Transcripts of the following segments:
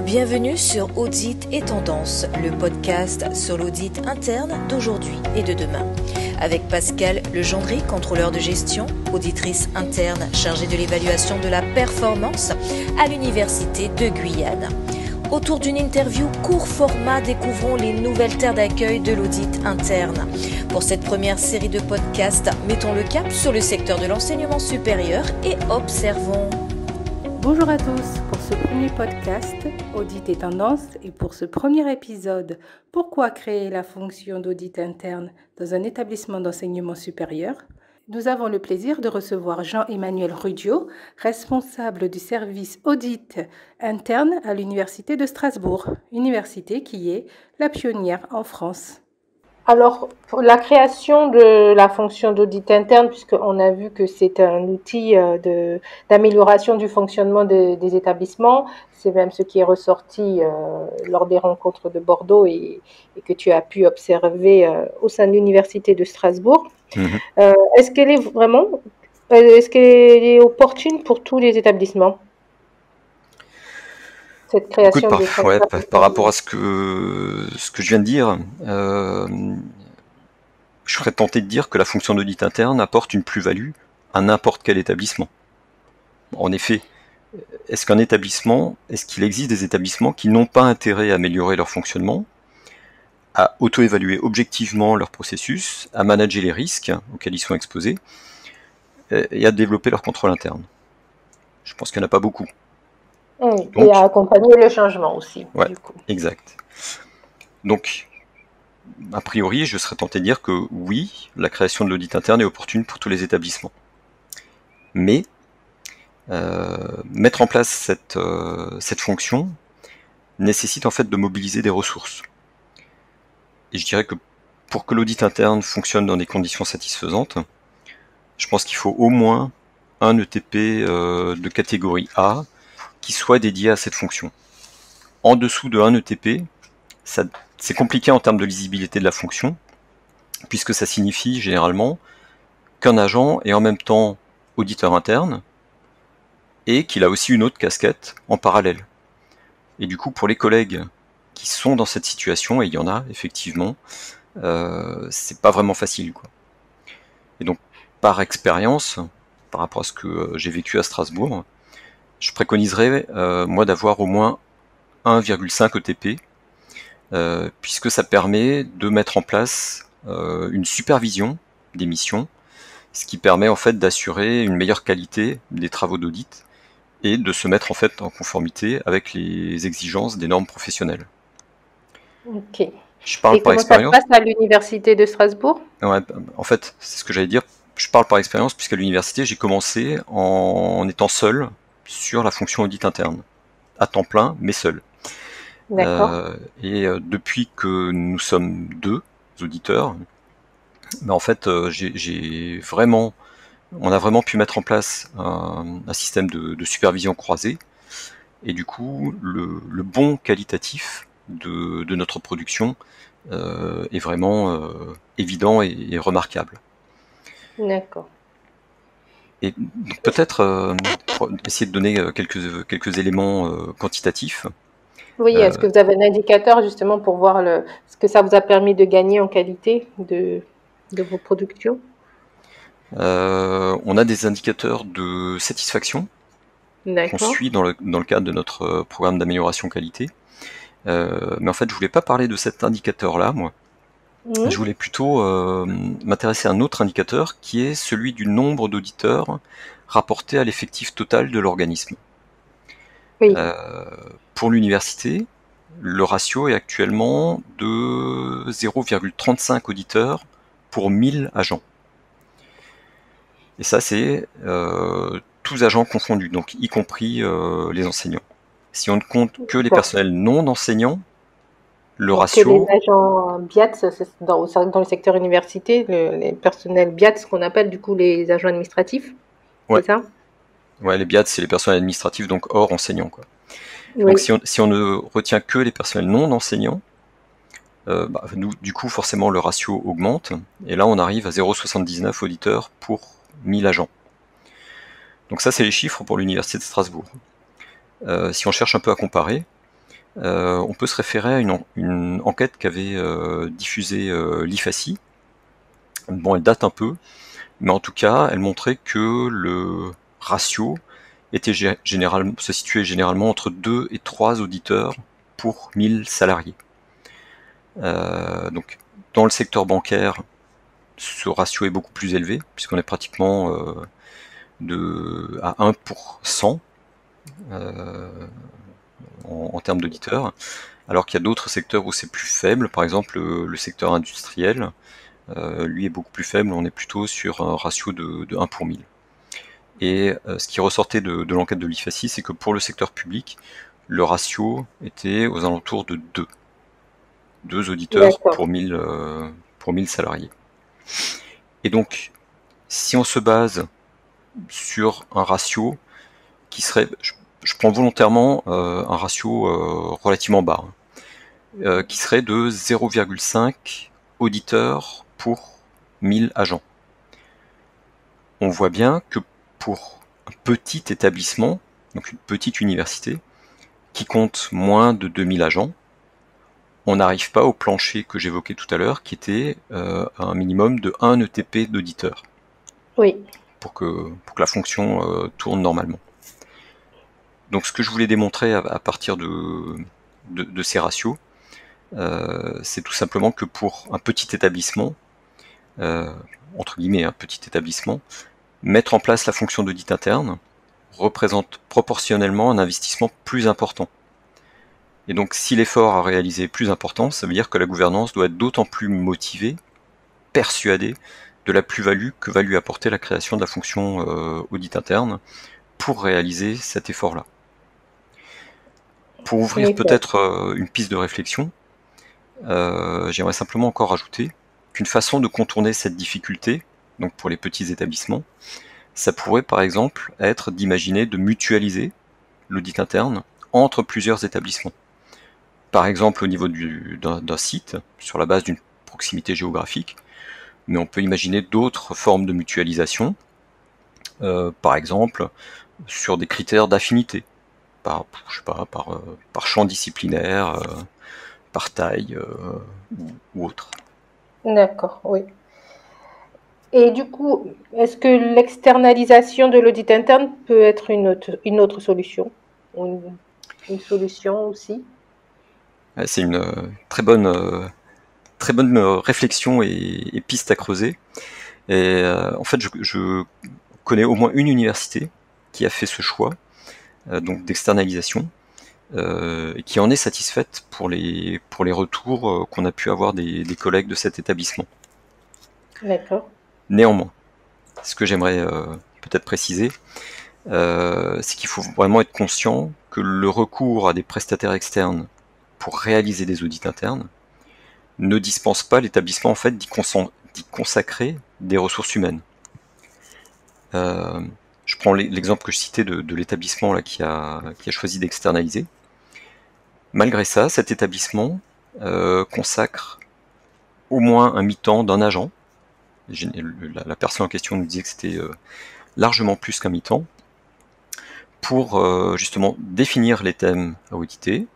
Bienvenue sur Audit et Tendance, le podcast sur l'audit interne d'aujourd'hui et de demain. Avec Pascal Legendry, contrôleur de gestion, auditrice interne chargée de l'évaluation de la performance à l'Université de Guyane. Autour d'une interview court format, découvrons les nouvelles terres d'accueil de l'audit interne. Pour cette première série de podcasts, mettons le cap sur le secteur de l'enseignement supérieur et observons. Bonjour à tous, pour ce premier podcast, Audit et Tendance, et pour ce premier épisode, pourquoi créer la fonction d'audit interne dans un établissement d'enseignement supérieur, nous avons le plaisir de recevoir Jean-Emmanuel Rudio, responsable du service audit interne à l'Université de Strasbourg, université qui est la pionnière en France. Alors, pour la création de la fonction d'audit interne, puisqu'on a vu que c'est un outil d'amélioration du fonctionnement des établissements, c'est même ce qui est ressorti lors des rencontres de Bordeaux et que tu as pu observer au sein de l'Université de Strasbourg. Est-ce qu'elle est opportune pour tous les établissements, cette création? Écoute, par rapport à ce que je viens de dire, je serais tenté de dire que la fonction d'audit interne apporte une plus-value à n'importe quel établissement. En effet, est-ce qu'il existe des établissements qui n'ont pas intérêt à améliorer leur fonctionnement, à auto-évaluer objectivement leur processus, à manager les risques auxquels ils sont exposés, et à développer leur contrôle interne? Je pense qu'il n'y en a pas beaucoup. Oui, et à accompagner le changement aussi. Ouais, du coup. Exact. Donc, a priori, je serais tenté de dire que oui, la création de l'audit interne est opportune pour tous les établissements. Mais, mettre en place cette fonction nécessite en fait de mobiliser des ressources. Et je dirais que pour que l'audit interne fonctionne dans des conditions satisfaisantes, je pense qu'il faut au moins un ETP de catégorie A qui soit dédié à cette fonction. En dessous de un ETP, c'est compliqué en termes de lisibilité de la fonction, puisque ça signifie généralement qu'un agent est en même temps auditeur interne et qu'il a aussi une autre casquette en parallèle. Et du coup, pour les collègues qui sont dans cette situation, et il y en a effectivement, c'est pas vraiment facile, quoi. Et donc, par expérience, par rapport à ce que j'ai vécu à Strasbourg, je préconiserais moi d'avoir au moins 1,5 ETP, puisque ça permet de mettre en place une supervision des missions, ce qui permet en fait d'assurer une meilleure qualité des travaux d'audit et de se mettre en fait en conformité avec les exigences des normes professionnelles. Ok. Je parle par expérience. Ça se passe à l'Université de Strasbourg? Ouais, en fait, c'est ce que j'allais dire. Je parle par expérience puisqu'à l'université, j'ai commencé en étant seul sur la fonction audit interne, à temps plein, mais seul. D'accord. Depuis que nous sommes deux auditeurs, en fait, on a vraiment pu mettre en place un système de supervision croisée, et du coup, le bond qualitatif de notre production est vraiment évident et remarquable. D'accord. Et donc peut-être pour essayer de donner quelques éléments quantitatifs. Oui, est-ce que vous avez un indicateur justement pour voir ce que ça vous a permis de gagner en qualité de vos productions? On a des indicateurs de satisfaction qu'on suit dans le cadre de notre programme d'amélioration qualité. Mais en fait, je voulais pas parler de cet indicateur-là, moi. Je voulais plutôt m'intéresser à un autre indicateur qui est celui du nombre d'auditeurs rapporté à l'effectif total de l'organisme. Oui. Pour l'université, le ratio est actuellement de 0,35 auditeurs pour 1000 agents. Et ça, c'est tous agents confondus, donc y compris les enseignants. Si on ne compte que les personnels non enseignants, le ratio... Que les agents BIATS dans le secteur université, les personnels BIATS, ce qu'on appelle du coup les agents administratifs, ouais. C'est ça? Ouais, les BIATS, c'est les personnels administratifs, donc hors enseignants, quoi. Oui. Donc si on ne retient que les personnels non enseignants, du coup forcément le ratio augmente, et là on arrive à 0,79 auditeurs pour 1000 agents. Donc ça c'est les chiffres pour l'Université de Strasbourg. Si on cherche un peu à comparer, on peut se référer à une enquête qu'avait diffusée l'IFACI. Bon, elle date un peu, mais en tout cas, elle montrait que le ratio se situait généralement entre 2 et 3 auditeurs pour 1000 salariés. Donc, dans le secteur bancaire, ce ratio est beaucoup plus élevé, puisqu'on est pratiquement à 1 pour 100 en termes d'auditeurs, alors qu'il y a d'autres secteurs où c'est plus faible, par exemple le secteur industriel, lui est beaucoup plus faible, on est plutôt sur un ratio de 1 pour 1000. Et ce qui ressortait de l'enquête de l'IFACI, c'est que pour le secteur public, le ratio était aux alentours de 2 auditeurs pour 1000 salariés. Et donc, si on se base sur un ratio qui serait, je prends volontairement un ratio relativement bas, qui serait de 0,5 auditeurs pour 1000 agents. On voit bien que pour un petit établissement, donc une petite université, qui compte moins de 2000 agents, on n'arrive pas au plancher que j'évoquais tout à l'heure, qui était un minimum de 1 ETP d'auditeur. Oui. Pour que la fonction tourne normalement. Donc ce que je voulais démontrer à partir de ces ratios, c'est tout simplement que pour un petit établissement, entre guillemets un petit établissement, mettre en place la fonction d'audit interne représente proportionnellement un investissement plus important. Et donc si l'effort à réaliser est plus important, ça veut dire que la gouvernance doit être d'autant plus motivée, persuadée de la plus-value que va lui apporter la création de la fonction audit interne pour réaliser cet effort-là. Pour ouvrir peut-être une piste de réflexion, j'aimerais simplement encore ajouter qu'une façon de contourner cette difficulté, donc pour les petits établissements, ça pourrait par exemple être d'imaginer de mutualiser l'audit interne entre plusieurs établissements. Par exemple au niveau d'un site, sur la base d'une proximité géographique, mais on peut imaginer d'autres formes de mutualisation, par exemple sur des critères d'affinité, par champ disciplinaire, par taille ou autre. D'accord, oui. Et du coup, est-ce que l'externalisation de l'audit interne peut être une autre solution, une solution aussi? C'est une très bonne réflexion et piste à creuser. Et en fait, je connais au moins une université qui a fait ce choix donc d'externalisation, et qui en est satisfaite pour les retours qu'on a pu avoir des collègues de cet établissement. D'accord. Néanmoins, ce que j'aimerais peut-être préciser, c'est qu'il faut vraiment être conscient que le recours à des prestataires externes pour réaliser des audits internes ne dispense pas l'établissement en fait d'y consacrer des ressources humaines. Je prends l'exemple que je citais de l'établissement là qui a choisi d'externaliser. Malgré ça, cet établissement consacre au moins un mi-temps d'un agent. La personne en question nous disait que c'était largement plus qu'un mi-temps pour justement définir les thèmes à auditer,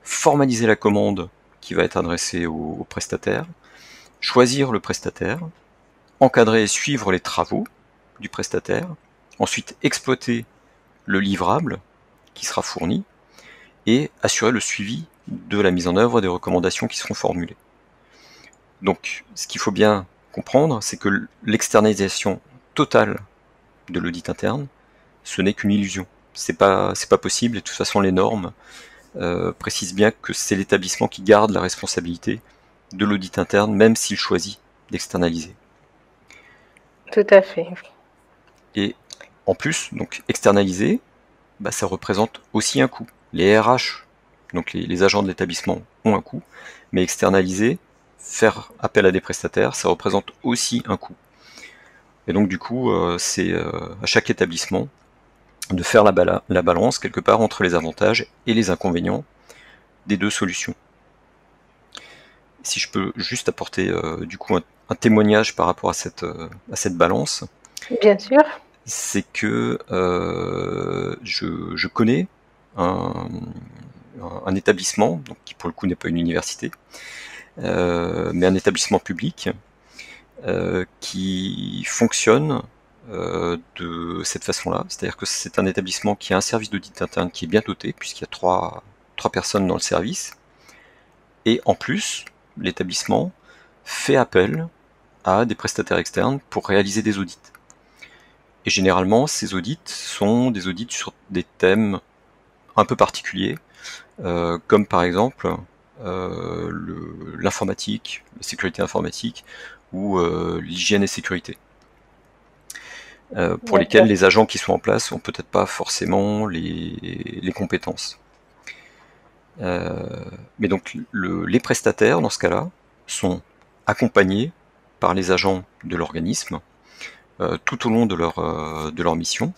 formaliser la commande qui va être adressée au prestataire, choisir le prestataire, encadrer et suivre les travaux du prestataire, ensuite exploiter le livrable qui sera fourni et assurer le suivi de la mise en œuvre des recommandations qui seront formulées. Donc, ce qu'il faut bien comprendre, c'est que l'externalisation totale de l'audit interne, ce n'est qu'une illusion. C'est pas possible, et de toute façon les normes précisent bien que c'est l'établissement qui garde la responsabilité de l'audit interne, même s'il choisit d'externaliser. Tout à fait. Et en plus, donc externaliser, ça représente aussi un coût. Les RH, donc les agents de l'établissement, ont un coût, mais externaliser, faire appel à des prestataires, ça représente aussi un coût. Et donc du coup, c'est à chaque établissement de faire la balance quelque part entre les avantages et les inconvénients des deux solutions. Si je peux juste apporter du coup un témoignage par rapport à cette balance. Bien sûr. C'est que je connais un établissement, donc qui pour le coup n'est pas une université, mais un établissement public qui fonctionne de cette façon-là. C'est-à-dire que c'est un établissement qui a un service d'audit interne qui est bien doté, puisqu'il y a trois personnes dans le service. Et en plus, l'établissement fait appel à des prestataires externes pour réaliser des audits. Et généralement, ces audits sont des audits sur des thèmes un peu particuliers, comme par exemple l'informatique, la sécurité informatique ou l'hygiène et sécurité, pour lesquels les agents qui sont en place n'ont peut-être pas forcément les compétences. Mais donc les prestataires, dans ce cas-là, sont accompagnés par les agents de l'organisme tout au long de leur mission,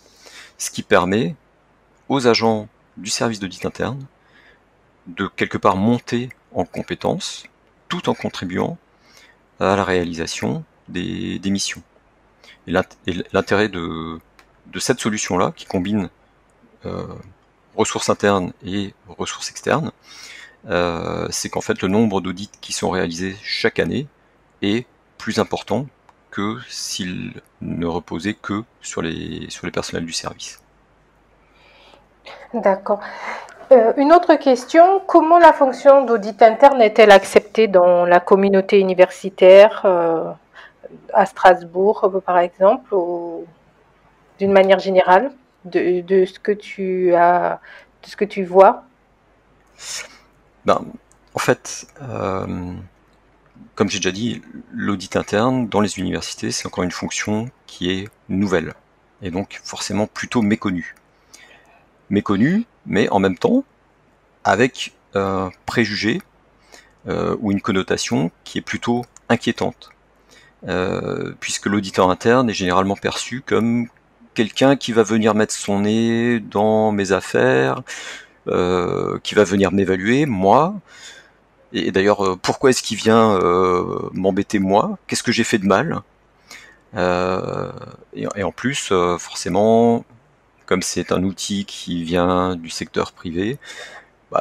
ce qui permet aux agents du service d'audit interne de quelque part monter en compétences tout en contribuant à la réalisation des missions. Et l'intérêt de cette solution-là, qui combine ressources internes et ressources externes, c'est qu'en fait le nombre d'audits qui sont réalisés chaque année est plus important que s'il ne reposait que sur les personnels du service. D'accord. Une autre question, comment la fonction d'audit interne est-elle acceptée dans la communauté universitaire à Strasbourg, par exemple, ou d'une manière générale, de ce que tu vois? En fait, comme j'ai déjà dit, l'audit interne dans les universités, c'est encore une fonction qui est nouvelle, et donc forcément plutôt méconnue. Méconnue, mais en même temps, avec un préjugé ou une connotation qui est plutôt inquiétante, puisque l'auditeur interne est généralement perçu comme quelqu'un qui va venir mettre son nez dans mes affaires, qui va venir m'évaluer, moi. Et d'ailleurs, pourquoi est-ce qu'il vient m'embêter moi? Qu'est-ce que j'ai fait de mal? Et en plus, forcément, comme c'est un outil qui vient du secteur privé,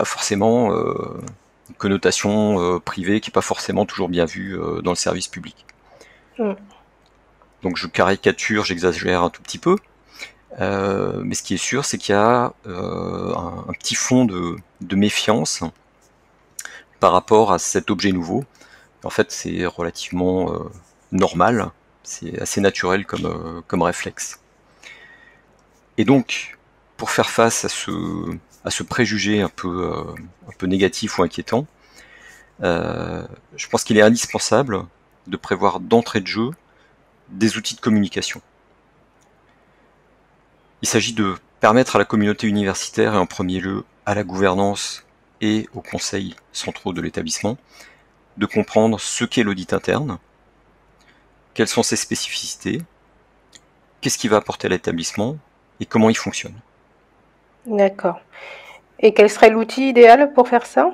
forcément, une connotation privée qui n'est pas forcément toujours bien vue dans le service public. Donc je caricature, j'exagère un tout petit peu, mais ce qui est sûr, c'est qu'il y a un petit fond de méfiance par rapport à cet objet nouveau. En fait, c'est relativement normal, c'est assez naturel comme réflexe. Et donc, pour faire face à ce préjugé un peu négatif ou inquiétant, je pense qu'il est indispensable de prévoir d'entrée de jeu des outils de communication. Il s'agit de permettre à la communauté universitaire et en premier lieu à la gouvernance et aux conseils centraux de l'établissement de comprendre ce qu'est l'audit interne, quelles sont ses spécificités, qu'est-ce qui va apporter à l'établissement et comment il fonctionne. D'accord. Et quel serait l'outil idéal pour faire ça?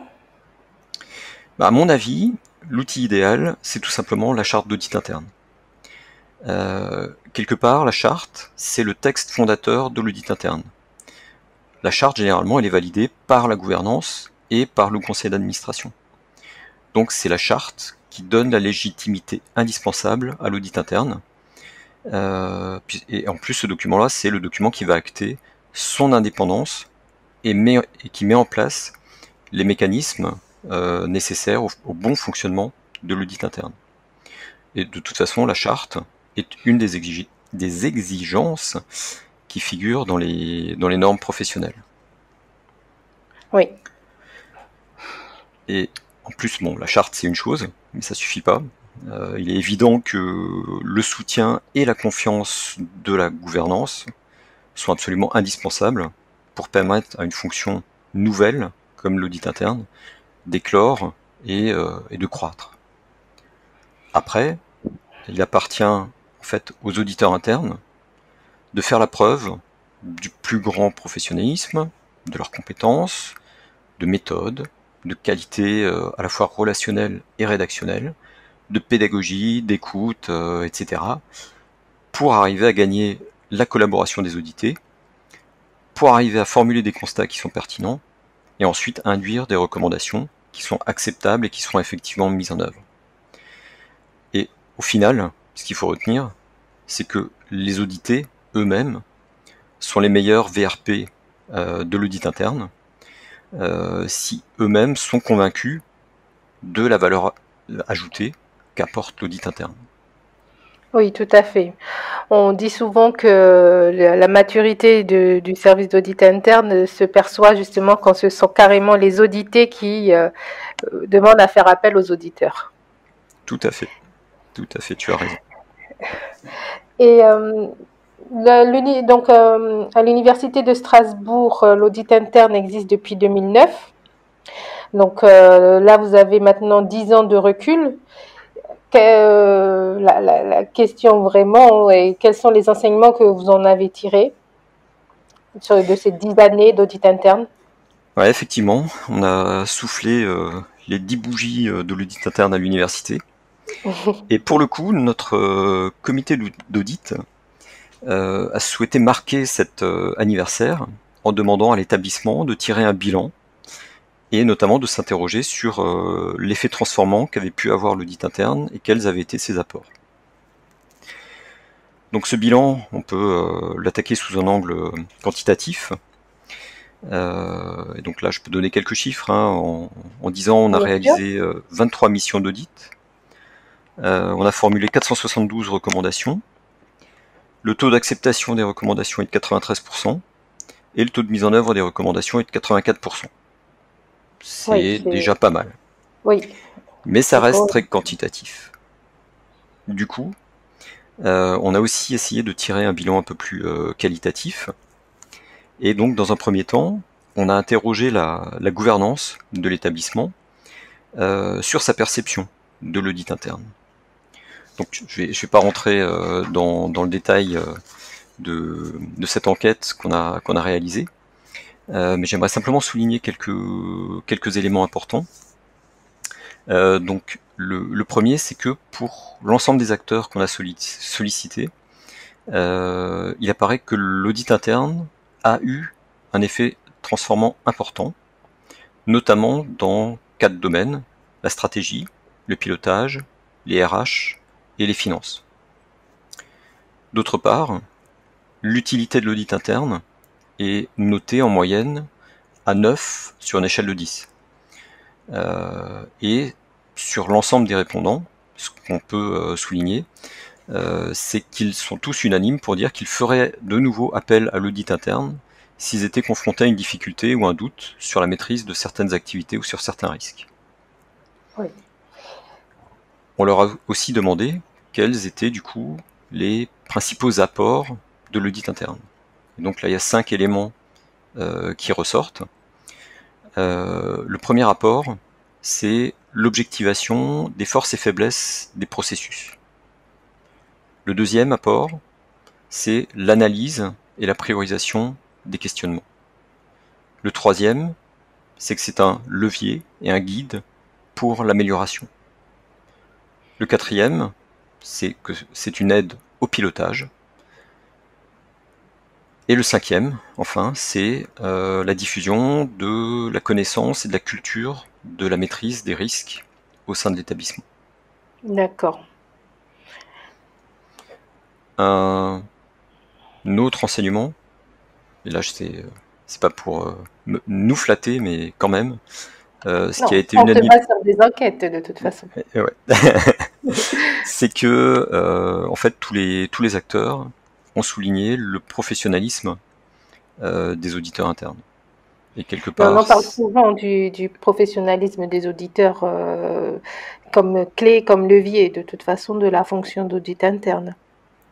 À mon avis, l'outil idéal, c'est tout simplement la charte d'audit interne. Quelque part, la charte, c'est le texte fondateur de l'audit interne. La charte, généralement, elle est validée par la gouvernance et par le conseil d'administration. Donc c'est la charte qui donne la légitimité indispensable à l'audit interne. Et en plus, ce document-là, c'est le document qui va acter son indépendance et qui met en place les mécanismes nécessaires au bon fonctionnement de l'audit interne. Et de toute façon, la charte est une des exigences qui figurent dans les normes professionnelles. Oui. Et en plus, la charte c'est une chose, mais ça suffit pas. Il est évident que le soutien et la confiance de la gouvernance sont absolument indispensables pour permettre à une fonction nouvelle, comme l'audit interne, d'éclore et de croître. Après, il appartient en fait aux auditeurs internes de faire la preuve du plus grand professionnalisme, de leurs compétences, de méthode, de qualité à la fois relationnelle et rédactionnelle, de pédagogie, d'écoute, etc., pour arriver à gagner la collaboration des audités, pour arriver à formuler des constats qui sont pertinents, et ensuite induire des recommandations qui sont acceptables et qui seront effectivement mises en œuvre. Et au final, ce qu'il faut retenir, c'est que les audités eux-mêmes sont les meilleurs VRP de l'audit interne, si eux-mêmes sont convaincus de la valeur ajoutée qu'apporte l'audit interne. Oui, tout à fait. On dit souvent que la maturité du service d'audit interne se perçoit justement quand ce sont carrément les audités qui demandent à faire appel aux auditeurs. Tout à fait, tu as raison. Et donc, à l'Université de Strasbourg, l'audit interne existe depuis 2009. Donc là, vous avez maintenant 10 ans de recul. La question vraiment est quels sont les enseignements que vous en avez tirés de ces 10 années d'audit interne? Ouais, effectivement, on a soufflé les 10 bougies de l'audit interne à l'université. Et pour le coup, notre comité d'audit a souhaité marquer cet anniversaire en demandant à l'établissement de tirer un bilan et notamment de s'interroger sur l'effet transformant qu'avait pu avoir l'audit interne et quels avaient été ses apports. Donc ce bilan, on peut l'attaquer sous un angle quantitatif. Et donc là, je peux donner quelques chiffres. En 10 ans, on a réalisé 23 missions d'audit. On a formulé 472 recommandations. Le taux d'acceptation des recommandations est de 93%. Et le taux de mise en œuvre des recommandations est de 84%. C'est déjà pas mal. Oui. Mais ça reste très quantitatif. Du coup, on a aussi essayé de tirer un bilan un peu plus qualitatif. Et donc, dans un premier temps, on a interrogé la gouvernance de l'établissement sur sa perception de l'audit interne. Donc, je vais pas rentrer dans le détail de cette enquête qu'on a réalisée, mais j'aimerais simplement souligner quelques éléments importants. Donc, le premier, c'est que pour l'ensemble des acteurs qu'on a sollicités, il apparaît que l'audit interne a eu un effet transformant important, notamment dans 4 domaines: la stratégie, le pilotage, les RH et les finances. D'autre part, l'utilité de l'audit interne est notée en moyenne à 9 sur une échelle de 10. Et sur l'ensemble des répondants, ce qu'on peut souligner, c'est qu'ils sont tous unanimes pour dire qu'ils feraient de nouveau appel à l'audit interne s'ils étaient confrontés à une difficulté ou un doute sur la maîtrise de certaines activités ou sur certains risques. Oui. On leur a aussi demandé quels étaient du coup les principaux apports de l'audit interne. Et donc là, il y a 5 éléments qui ressortent. Le premier apport, c'est l'objectivation des forces et faiblesses des processus. Le deuxième apport, c'est l'analyse et la priorisation des questionnements. Le troisième, c'est que c'est un levier et un guide pour l'amélioration. Le quatrième, c'est que c'est une aide au pilotage. Et le cinquième, enfin, c'est la diffusion de la connaissance et de la culture de la maîtrise des risques au sein de l'établissement. D'accord. Un autre enseignement, et là c'est pas pour nous flatter, mais quand même, ce qui a été unanime. On se base sur des enquêtes de toute façon. Ouais. C'est que en fait tous les acteurs ont souligné le professionnalisme des auditeurs internes. Et quelque part, on parle souvent du professionnalisme des auditeurs comme clé, comme levier de toute façon de la fonction d'audit interne.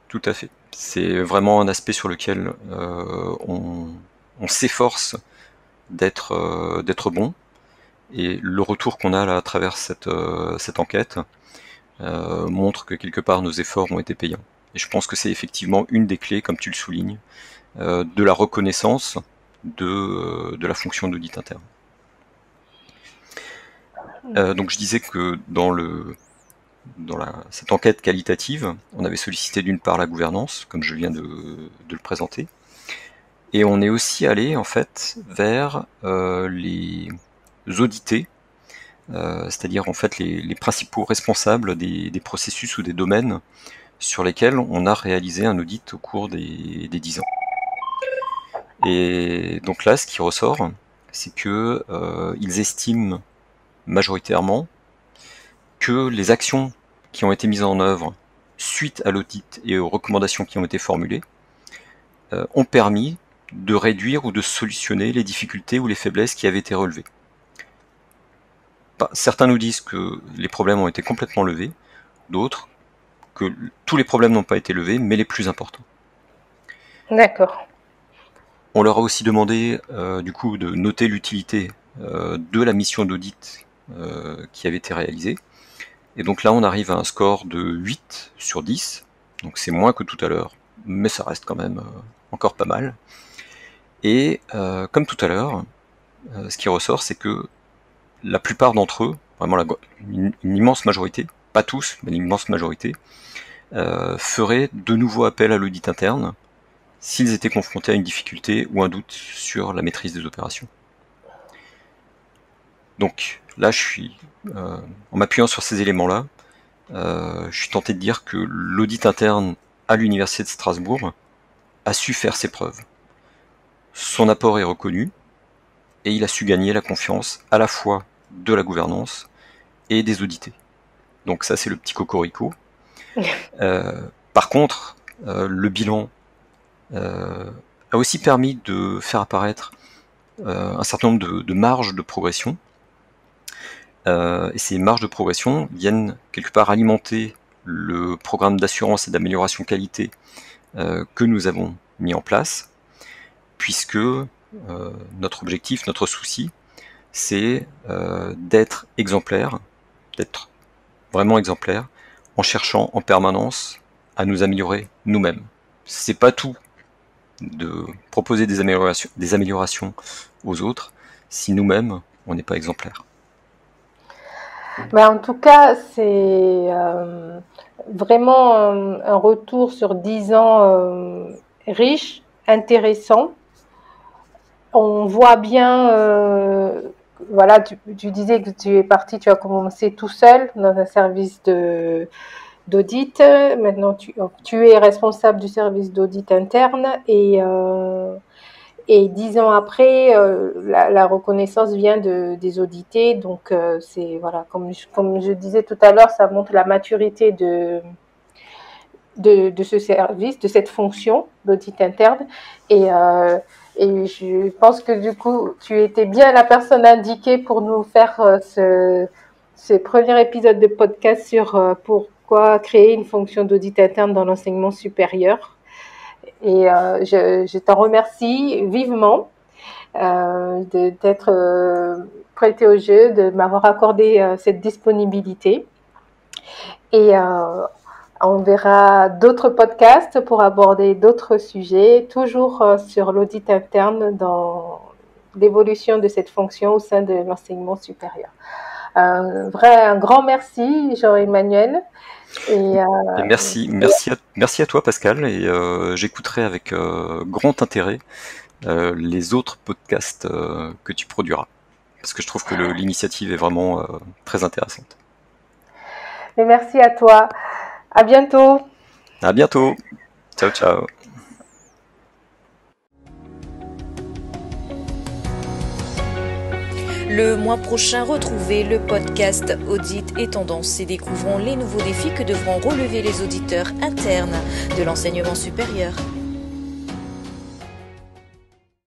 Tout à fait. C'est vraiment un aspect sur lequel on s'efforce d'être bon. Et le retour qu'on a là à travers cette enquête montre que quelque part nos efforts ont été payants. Et je pense que c'est effectivement une des clés, comme tu le soulignes, de la reconnaissance de la fonction d'audit interne. Donc je disais que dans cette enquête qualitative, on avait sollicité d'une part la gouvernance, comme je viens de le présenter, Et on est aussi allé en fait vers les audités, c'est-à-dire en fait les principaux responsables des processus ou des domaines sur lesquels on a réalisé un audit au cours des 10 ans. Et donc là, ce qui ressort, c'est que ils estiment majoritairement que les actions qui ont été mises en œuvre suite à l'audit et aux recommandations qui ont été formulées ont permis de réduire ou de solutionner les difficultés ou les faiblesses qui avaient été relevées. Certains nous disent que les problèmes ont été complètement levés, d'autres que tous les problèmes n'ont pas été levés, mais les plus importants. D'accord. On leur a aussi demandé du coup de noter l'utilité de la mission d'audit qui avait été réalisée. Et donc là, on arrive à un score de 8 sur 10, donc c'est moins que tout à l'heure, mais ça reste quand même encore pas mal. Et comme tout à l'heure, ce qui ressort, c'est que la plupart d'entre eux, vraiment une immense majorité, pas tous, mais l'immense majorité, feraient de nouveau appel à l'audit interne s'ils étaient confrontés à une difficulté ou un doute sur la maîtrise des opérations. Donc là, en m'appuyant sur ces éléments-là, je suis tenté de dire que l'audit interne à l'Université de Strasbourg a su faire ses preuves. Son apport est reconnu, et il a su gagner la confiance à la fois de la gouvernance et des audités. Donc ça, c'est le petit cocorico. Par contre, le bilan a aussi permis de faire apparaître un certain nombre de marges de progression. Et ces marges de progression viennent quelque part alimenter le programme d'assurance et d'amélioration qualité que nous avons mis en place, puisque notre objectif, notre souci, c'est d'être exemplaire, d'être vraiment exemplaire, en cherchant en permanence à nous améliorer nous-mêmes. C'est pas tout de proposer des améliorations aux autres si nous-mêmes on n'est pas exemplaire. Ben, en tout cas, c'est vraiment un retour sur 10 ans riche, intéressant. On voit bien, voilà, tu disais que tu es parti, tu as commencé tout seul dans un service d'audit. Maintenant, tu es responsable du service d'audit interne et 10 ans après, la reconnaissance vient des audités. Donc, c'est voilà, comme je disais tout à l'heure, ça montre la maturité de ce service, de cette fonction d'audit interne. Et je pense que du coup, tu étais bien la personne indiquée pour nous faire ce premier épisode de podcast sur pourquoi créer une fonction d'audit interne dans l'enseignement supérieur. Et je t'en remercie vivement d'être prêté au jeu, de m'avoir accordé cette disponibilité. Et on verra d'autres podcasts pour aborder d'autres sujets, toujours sur l'audit interne dans l'évolution de cette fonction au sein de l'enseignement supérieur. Un grand merci, Jean-Emmanuel. Et merci à toi, Pascal, et j'écouterai avec grand intérêt les autres podcasts que tu produiras, parce que je trouve que l'initiative est vraiment très intéressante. Et merci à toi. À bientôt. À bientôt. Ciao, ciao. Le mois prochain, retrouvez le podcast Audit et Tendance et découvrons les nouveaux défis que devront relever les auditeurs internes de l'enseignement supérieur.